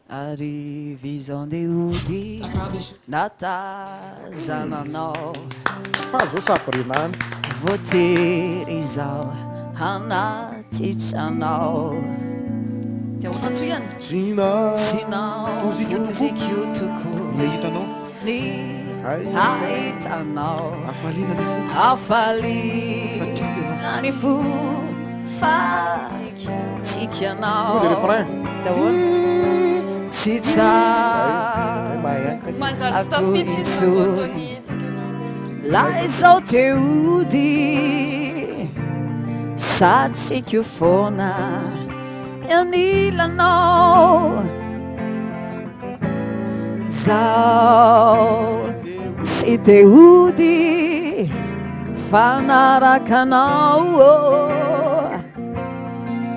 Ary vision de ody natazananao fa zao saprinany voatery izao anaty tranao tiaona toy ihany tsinao tozikio toko hitanao ny hahitanao afalina ny fo fa tikianao taona tsy la izao teody satrikio foana anilanao zao tsy teody fanarakanao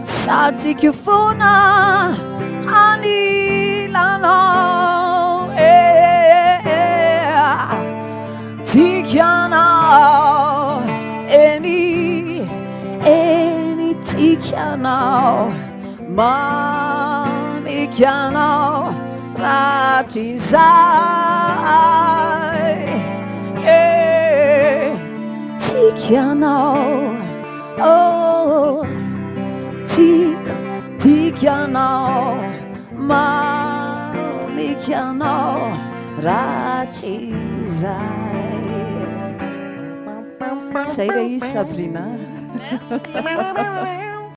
satrikio foana anilanao tikianao eny tikianao mamikianao ratrizay tikianao tikianao mamikianao ratrizay zay le izy Sabrina. Merci.